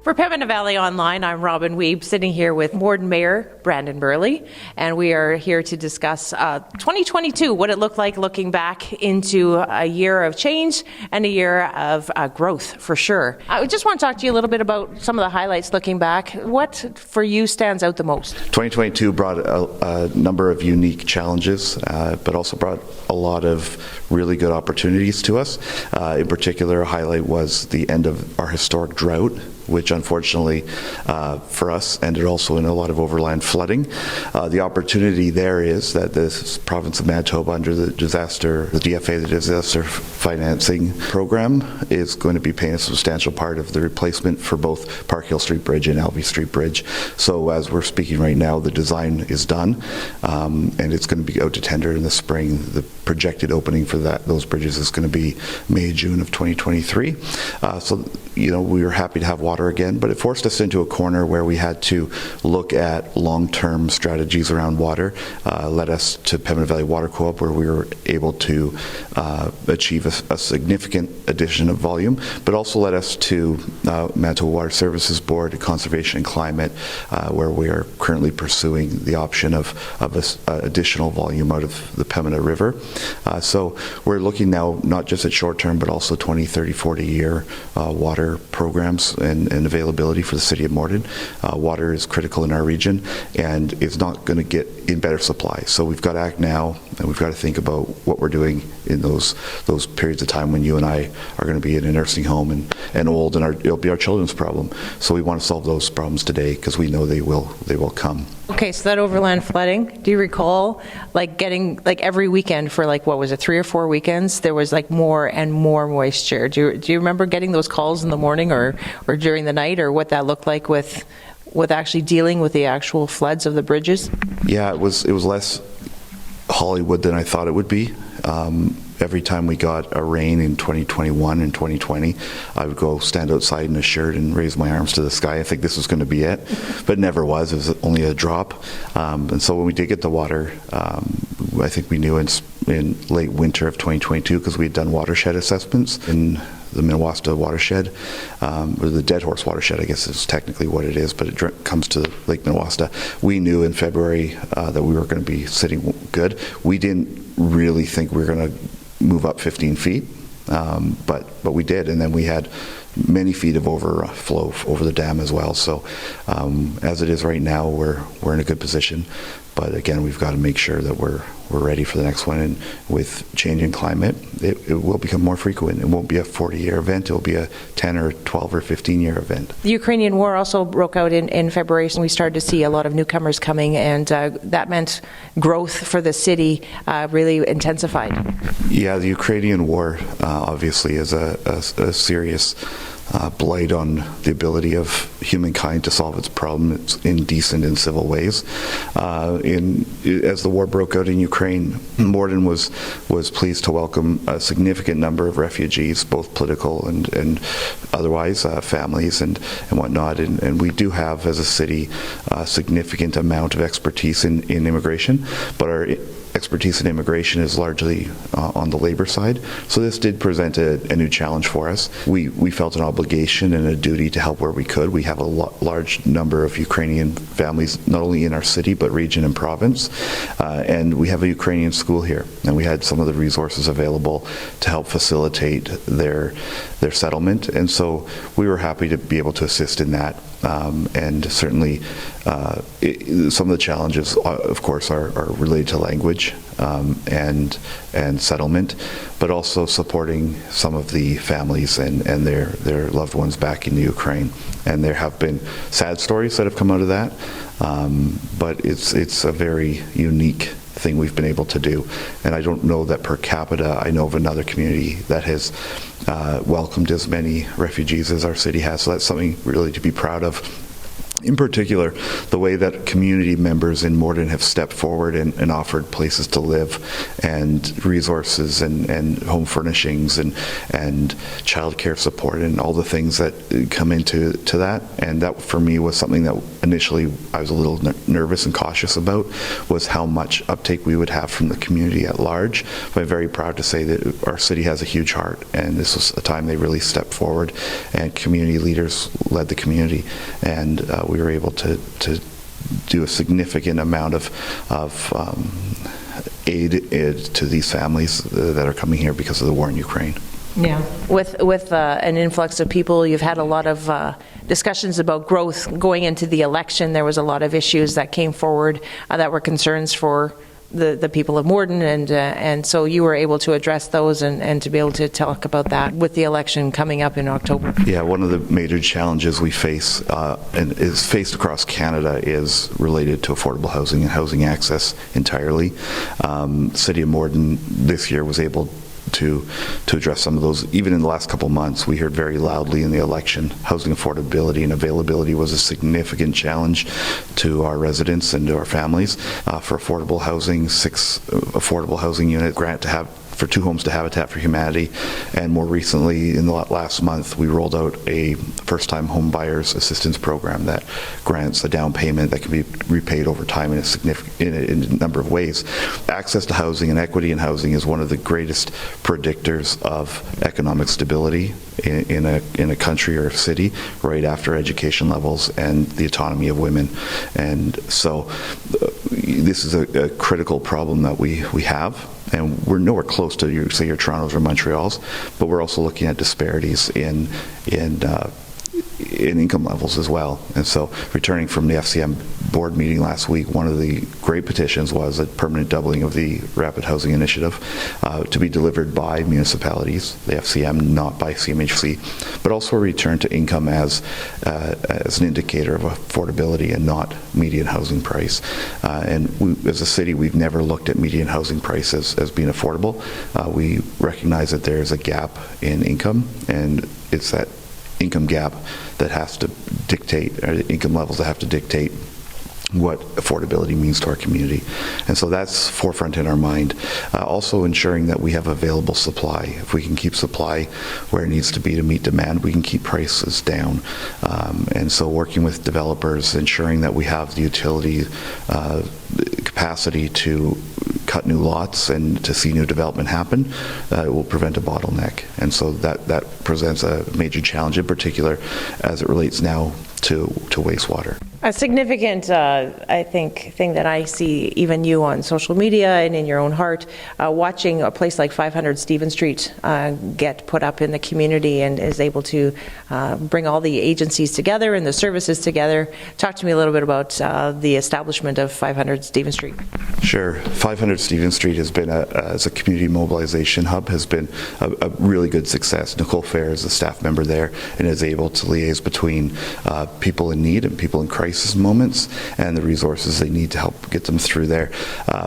For Pembina Valley Online, I'm Robin Weeb, sitting here with Morden Mayor Brandon Burley, and we are here to discuss 2022, what it looked like looking back into a year of change and a year of growth, for sure. I just want to talk to you a little bit about some of the highlights looking back. What, for you, stands out the most? 2022 brought a number of unique challenges, but also brought a lot of really good opportunities to us. In particular, a highlight was the end of our historic drought, which unfortunately for us ended also in a lot of overland flooding. The opportunity there is that this province of Manitoba, under the DFA, the Disaster Financing Program, is going to be paying a substantial part of the replacement for both Park Hill Street Bridge and Alvey Street Bridge. So as we're speaking right now, the design is done, and it's going to be out to tender in the spring. The projected opening for those bridges is going to be May, June of 2023. So, you know, we were happy to have water again, but it forced us into a corner where we had to look at long-term strategies around water. Led us to Pembina Valley Water Co-op, where we were able to achieve a significant addition of volume, but also led us to Manitoba Water Services Board, Conservation and Climate, where we are currently pursuing the option of additional volume out of the Pembina River. So we're looking now not just at short-term, but also 20, 30, 40-year water programs and availability for the city of Morden. Water is critical in our region, and it's not going to get in better supply. So we've got to act now, and we've got to think about what we're doing in those periods of time when you and I are going to be in a nursing home and old, and it'll be our children's problem. So we want to solve those problems today, because we know they will come. Okay, so that overland flooding, do you recall getting every weekend for what was it, 3 or 4 weekends, there was more and more moisture? Do you remember getting those calls in the morning or during the night, or what that looked like with actually dealing with the actual floods of the bridges? Yeah, it was less Hollywood than I thought it would be. Every time we got a rain in 2021 and 2020, I would go stand outside in a shirt and raise my arms to the sky. I think this was going to be it, but it never was. It was only a drop. And so when we did get the water, I think we knew in late winter of 2022, because we had done watershed assessments in the Minnewaska watershed, or the Dead Horse watershed, I guess is technically what it is, but it comes to Lake Minnewaska. We knew in February that we were going to be sitting good. We didn't really think we were going to move up 15 feet, but we did, and then we had many feet of overflow over the dam as well. So as it is right now, we're in a good position, but again, we've got to make sure that we're ready for the next one. And with changing climate, it will become more frequent. It won't be a 40-year event. It will be a 10 or 12 or 15-year event. The Ukrainian war also broke out in February, and we started to see a lot of newcomers coming, and that meant growth for the city really intensified. Yeah, the Ukrainian war obviously is a serious blight on the ability of humankind to solve its problems in decent and civil ways. As the war broke out in Ukraine, Morden was pleased to welcome a significant number of refugees, both political and otherwise, families and whatnot. And we do have, as a city, a significant amount of expertise in immigration, but our expertise in immigration is largely on the labor side. So this did present a new challenge for us. We felt an obligation and a duty to help where we could. We have a large number of Ukrainian families, not only in our city, but region and province. And we have a Ukrainian school here. And we had some of the resources available to help facilitate their settlement. And so we were happy to be able to assist in that. And certainly some of the challenges, of course, are related to language and settlement, but also supporting some of the families and their loved ones back in the Ukraine. And there have been sad stories that have come out of that, but it's a very unique thing we've been able to do. And I don't know that per capita I know of another community that has welcomed as many refugees as our city has. So that's something really to be proud of. In particular, the way that community members in Morden have stepped forward and offered places to live and resources and home furnishings and childcare support and all the things that come into that. And that, for me, was something that initially I was a little nervous and cautious about, was how much uptake we would have from the community at large. But I'm very proud to say that our city has a huge heart, and this was a time they really stepped forward, and community leaders led the community, and we were able to do a significant amount of aid to these families that are coming here because of the war in Ukraine. Yeah. With an influx of people, you've had a lot of discussions about growth going into the election. There was a lot of issues that came forward that were concerns for the people of Morden, and so you were able to address those and to be able to talk about that with the election coming up in October. Yeah, one of the major challenges we face and is faced across Canada is related to affordable housing and housing access entirely. City of Morden this year was able to address some of those. Even in the last couple of months, we heard very loudly in the election, housing affordability and availability was a significant challenge to our residents and to our families. For affordable housing, 6 affordable housing unit grant to have for 2 homes to Habitat for Humanity, and more recently, in the last month, we rolled out a first-time home buyers assistance program that grants a down payment that can be repaid over time in a number of ways. Access to housing and equity in housing is one of the greatest predictors of economic stability in a country or a city, right after education levels and the autonomy of women. And so this is a critical problem that we have. And we're nowhere close to your Toronto's or Montreal's, but we're also looking at disparities in income levels as well. And so, returning from the FCM board meeting last week, one of the great petitions was a permanent doubling of the Rapid Housing Initiative to be delivered by municipalities, the FCM, not by CMHC, but also a return to income as an indicator of affordability and not median housing price. And as a city, we've never looked at median housing prices as being affordable. We recognize that there is a gap in income, and it's that income gap that has to dictate, or income levels that have to dictate what affordability means to our community. And so that's forefront in our mind. Also ensuring that we have available supply. If we can keep supply where it needs to be to meet demand, we can keep prices down. And so working with developers, ensuring that we have the utility capacity to cut new lots and to see new development happen, it will prevent a bottleneck. And so that presents a major challenge, in particular as it relates now to wastewater. A significant, I think, thing that I see even you on social media and in your own heart, watching a place like 500 Stephen Street get put up in the community and is able to bring all the agencies together and the services together. Talk to me a little bit about the establishment of 500 Stephen Street. Sure. 500 Stephen Street has been, as a community mobilization hub, has been a really good success. Nicole Fair is a staff member there and is able to liaise between people in need and people in crisis moments and the resources they need to help get them through there.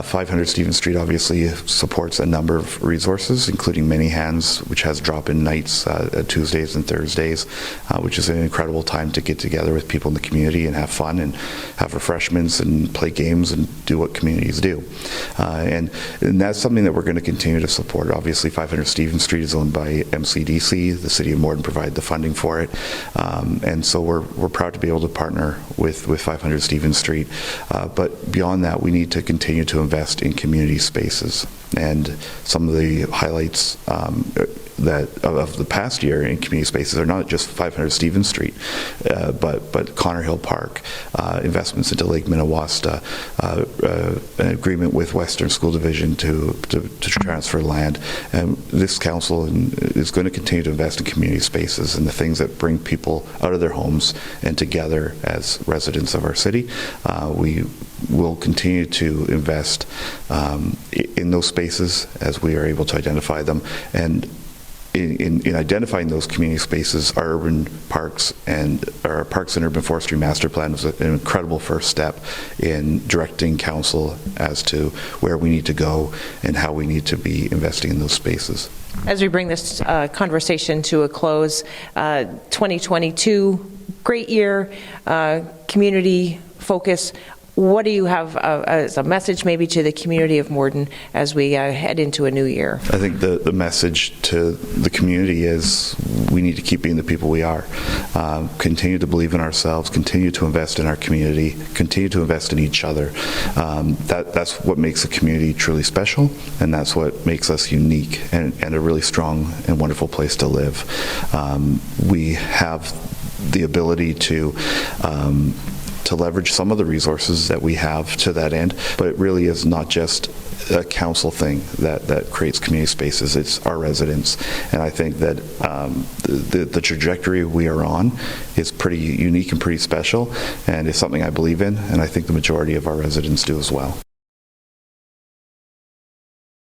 500 Stephen Street obviously supports a number of resources, including Many Hands, which has drop-in nights Tuesdays and Thursdays, which is an incredible time to get together with people in the community and have fun and have refreshments and play games and do what communities do. And that's something that we're going to continue to support. Obviously, 500 Stephen Street is owned by MCDC. The City of Morden provided the funding for it. And so we're proud to be able to partner with 500 Stephen Street. But beyond that, we need to continue to invest in community spaces. And some of the highlights that of the past year in community spaces are not just 500 Stephen Street, but Connor Hill Park, investments into Lake Minnewaska, an agreement with Western School Division to transfer land. And this council is going to continue to invest in community spaces and the things that bring people out of their homes and together as residents of our city. We will continue to invest in those spaces as we are able to identify them. And in identifying those community spaces, our urban parks and our Parks and Urban Forestry Master Plan was an incredible first step in directing council as to where we need to go and how we need to be investing in those spaces. As we bring this conversation to a close, 2022 great year, community focus. What do you have as a message maybe to the community of Morden as we head into a new year? I think the message to the community is we need to keep being the people we are. Continue to believe in ourselves, continue to invest in our community, continue to invest in each other. That's what makes a community truly special, and that's what makes us unique and a really strong and wonderful place to live. We have the ability to leverage some of the resources that we have to that end, but it really is not just a council thing that creates community spaces. It's our residents, and I think that the trajectory we are on is pretty unique and pretty special, and is something I believe in, and I think the majority of our residents do as well.